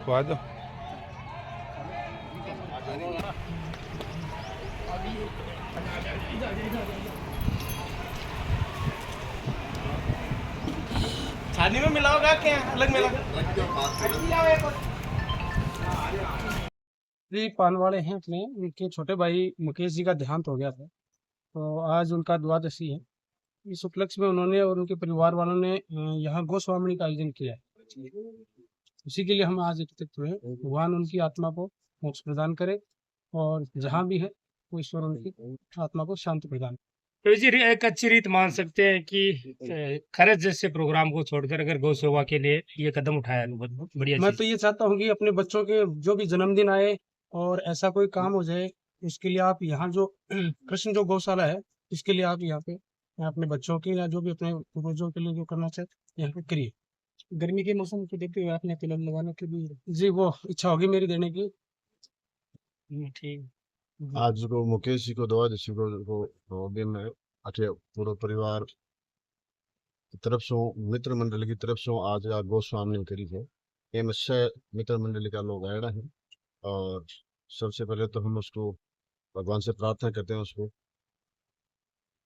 खवा दो। छानी में मिलाओगा क्या अलग मिला? जी पान वाले हैं अपने, उनके छोटे भाई मुकेश जी का देहांत हो गया था, तो आज उनका द्वादशी है। इस उपलक्ष्य में उन्होंने और उनके परिवार वालों ने यहाँ गोस्वामी का आयोजन किया है। उसी के लिए हम आज एकत्रित हुए हैं। भगवान उनकी आत्मा को मोक्ष प्रदान करे और जहाँ भी है वो ईश्वर उनकी आत्मा को शांति प्रदान करे। तो जी एक अच्छी रीत मान सकते हैं कि खरच जैसे प्रोग्राम को छोड़कर अगर गौ सेवा के लिए ये कदम उठाया तो बहुत बढ़िया मैं चीज। तो ये चाहता हूँ कि अपने बच्चों के जो भी जन्मदिन आए और ऐसा कोई काम हो जाए, इसके लिए आप यहाँ जो कृष्ण जो गौशाला है, इसके लिए आप यहाँ पे अपने बच्चों के या जो भी अपने पूर्वजों के लिए जो करना चाहते यहाँ पे करिए। गर्मी के मौसम को देखते हुए आपने तिलक लगाने की भी जी वो इच्छा होगी मेरी देने की। ठीक। आज को मुकेश जी को द्वादशी को दिन में अच्छे पूरा परिवार की तरफ से मित्र मंडल की तरफ से आज आ गोस्वामी करी है। ये में 6 मित्र मंडल का लोग आया है और सबसे पहले तो हम उसको भगवान से प्रार्थना करते हैं उसको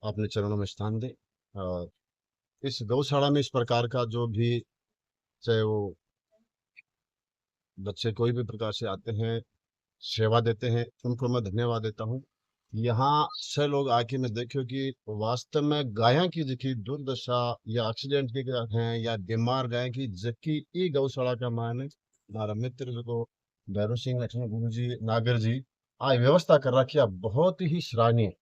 अपने चरणों में स्थान दें। और इस गौशाला में इस प्रकार का जो भी चाहे वो बच्चे कोई भी प्रकार से आते हैं सेवा देते हैं उनको मैं धन्यवाद देता हूँ। यहाँ से लोग आके मैं देखियो कि वास्तव में गायों की जिकी दुर्दशा या एक्सीडेंट की हैं या बीमार गाय की जबकि ई गौशाला का मान हमारा मित्र जो भैरू सिंह लक्ष्मण गुरु जी नागर जी आ व्यवस्था कर रखी है बहुत ही सराहनीय।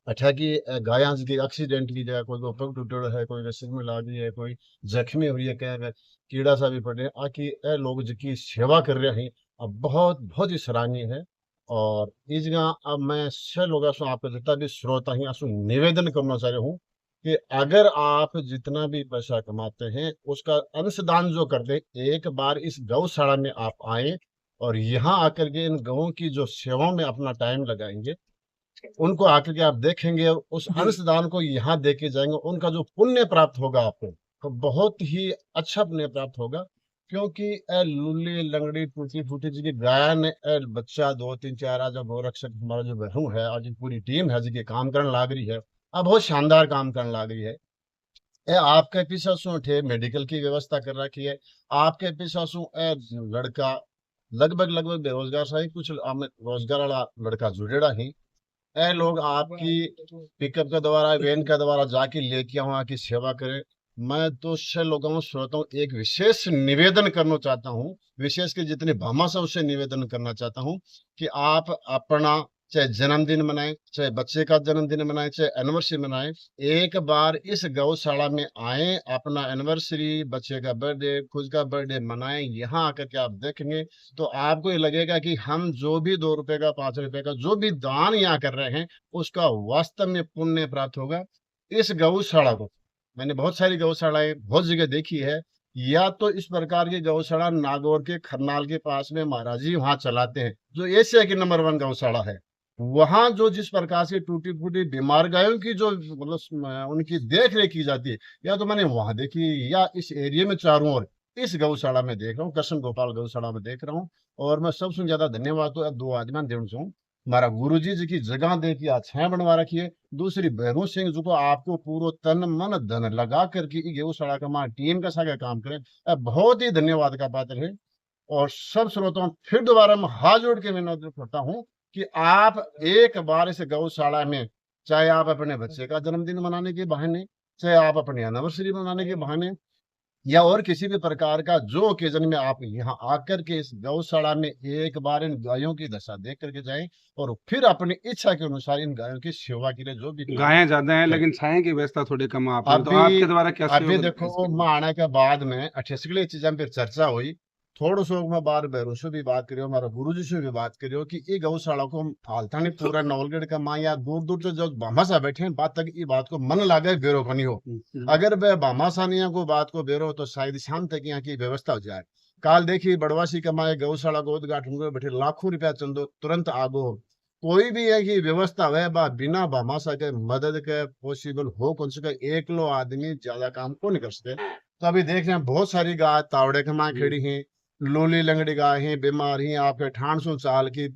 अच्छा कि गायां की एक्सीडेंट की जगह कोई को पग टूटे है कोई के सिर में लागी है कोई जख्मी हो रही है क्या कीड़ा सा भी पड़े आकि ए लोग जिकी सेवा कर रहे हैं अब बहुत ही सराहनीय है। और इस जगह अब मैं से लोगों से आपको जितना भी श्रोता ही आंसू निवेदन करना चाह रहा हूँ कि अगर आप जितना भी पैसा कमाते हैं उसका अंशदान जो कर दे एक बार इस गौशाला में आप आए और यहाँ आकर के इन गौों की जो सेवाओं में अपना टाइम लगाएंगे उनको आकर के आप देखेंगे उस अंशदान को यहाँ दे के जाएंगे उनका जो पुण्य प्राप्त होगा आपको तो बहुत ही अच्छा पुण्य प्राप्त होगा। क्योंकि ए लुल्ली लंगड़ी टूटी फूटी जी गाय ने बच्चा 2 3 4 आज गौ रक्षक हमारा जो बहू है आज पूरी टीम है जी काम करने लाग रही है अब बहुत शानदार काम करने लाग रही है। ए आपके पीछे सु थे मेडिकल की व्यवस्था कर रखी है आपके पीछे सु लड़का लगभग बेरोजगार सा ही कुछ रोजगार वाला लड़का जुड़ेड़ा ही ए लोग आपकी पिकअप के द्वारा वैन के द्वारा जाके लेके वहाँ की सेवा करें। मैं तो से लोगों श्रोताओं एक विशेष निवेदन करना चाहता हूँ विशेष के जितने भामा से उससे निवेदन करना चाहता हूँ कि आप अपना चाहे जन्मदिन मनाएं चाहे बच्चे का जन्मदिन मनाएं चाहे एनिवर्सरी मनाएं एक बार इस गौशाला में आए अपना एनिवर्सरी बच्चे का बर्थडे खुद का बर्थडे मनाएं। यहाँ आकर के आप देखेंगे तो आपको ये लगेगा कि हम जो भी 2 रुपए का 5 रुपए का जो भी दान यहाँ कर रहे हैं उसका वास्तव में पुण्य प्राप्त होगा। इस गौशाला को मैंने बहुत सारी गौशालाएं बहुत जगह देखी है या तो इस प्रकार की गौशाला नागौर के खरनाल के पास में महाराज जी वहां चलाते हैं जो एशिया की नंबर 1 गौशाला है। वहां जो जिस प्रकार से टूटी फूटी बीमार गायों की जो मतलब उनकी देख रेख की जाती है या तो मैंने वहां देखी या इस एरिया में चारों ओर इस गौशाला में देख रहा हूँ कृष्ण गोपाल गौशाला में देख रहा हूँ। और मैं सबसे ज्यादा धन्यवाद तो 2 आदमी देना चाहूँ हमारा गुरु जी की जगह देखिए अच्छा बनवा रखी है दूसरी भैरू सिंह जी को आपको पूरा तन मन धन लगा करके गौशाला का हमारा टीम का साथ काम करें बहुत ही धन्यवाद का पात्र है। और सब श्रोताओं फिर दोबारा मैं हाथ जोड़ के विनती करता हूँ कि आप एक बार इस गौशाला में चाहे आप अपने बच्चे का जन्मदिन मनाने के बहाने चाहे आप अपनी एनिवर्सरी मनाने के बहाने या और किसी भी प्रकार का जो ओकेजन में आप यहाँ आकर के इस गौशाला में एक बार इन गायों की दशा देख करके जाएं और फिर अपनी इच्छा के अनुसार इन गायों की सेवा के लिए जो भी गायें ज्यादा हैं लेकिन छाया की व्यवस्था थोड़ी कम है आपने तो अभी आपके द्वारा क्या अभी देखो मैं आने के बाद में अच्छी चीजें फिर चर्चा हुई थोड़ा सो मैं बार बैरों से भी बात करियो हमारा गुरु जी से भी बात करियो कि ये गौशाला को हम फालता नहीं पूरा नवलगढ़ का माँ या दूर दूर से जो भामासा बैठे हैं बात तक ये बात को मन लागे बेरो बनी हो अगर वह भामासा नहीं को बात को बेरो तो शायद शाम तक यहाँ की व्यवस्था हो जाए। काल देखिए बड़वासी का माए गौशाला को उद्घाटन को बैठे लाखों रुपया चंदो तुरंत आगो कोई भी है कि व्यवस्था है बिना भामासा के मदद के पॉसिबल हो कौन से एक लो आदमी ज्यादा काम को नहीं कर सकते। तो अभी देख रहे हैं बहुत सारी गाय तावड़े के माँ खड़ी हैं लोली लंगड़ी गाहें बीमार ही आपके ठाणसू चाल की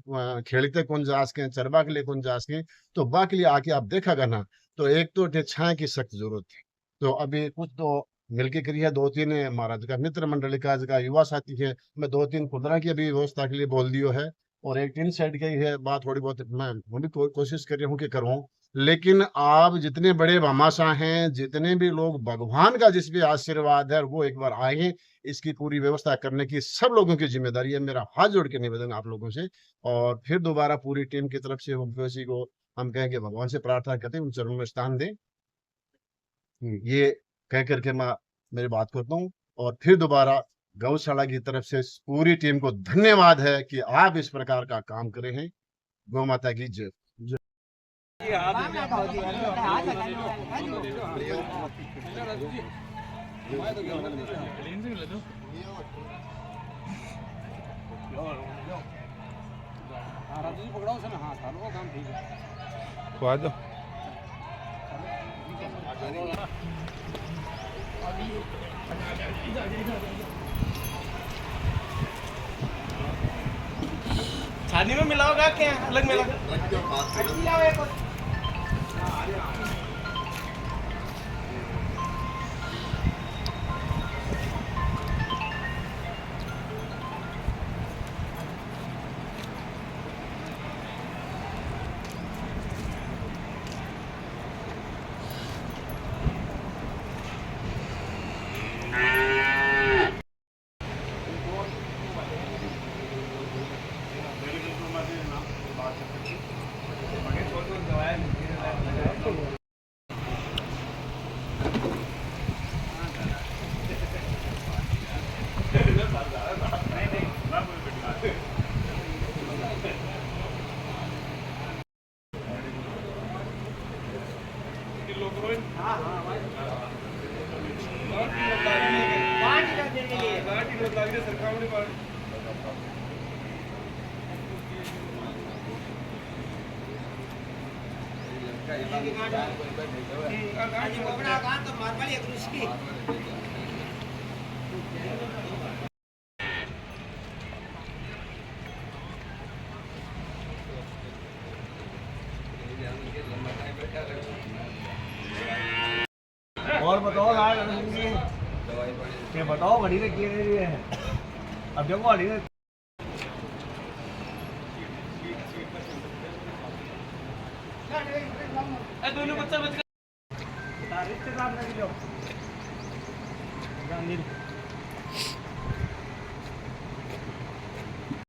खेलते कौन जास के चरबा के लिए कौन जास के तो बा के लिए आके आप देखा करना। तो एक तो छाया की सख्त जरूरत है। तो अभी कुछ तो मिलके करी है, 2-3 हमारा जगह मित्र मंडली का जगह युवा साथी है, मैं 2-3 खुदरा की अभी व्यवस्था के लिए बोल दियो है और एक टीन सेट की है बात थोड़ी बहुत मैं वो भी कोशिश कर रही हूँ कि करूँ। लेकिन आप जितने बड़े भामाशाह हैं, जितने भी लोग भगवान का जिस भी आशीर्वाद है वो एक बार आए, इसकी पूरी व्यवस्था करने की सब लोगों की जिम्मेदारी है। मेरा हाथ जोड़ के निवेदन आप लोगों से और फिर दोबारा पूरी टीम की तरफ से उसी को हम कहेंगे भगवान से प्रार्थना करते हैं उन चरणों में स्थान दें। ये कह करके मैं मेरी बात करता हूँ और फिर दोबारा गौशाला की तरफ से पूरी टीम को धन्यवाद है कि आप इस प्रकार का काम करे हैं। गौ माता की जय। तो आ जाओ। छानी में मिलाओगा क्या अलग मिला और बताओ यार ये बताओ घड़ी ने किए नहीं है अब देखो घड़ी ने दोनों बच्चा बच रिश्तेदार लग जाओ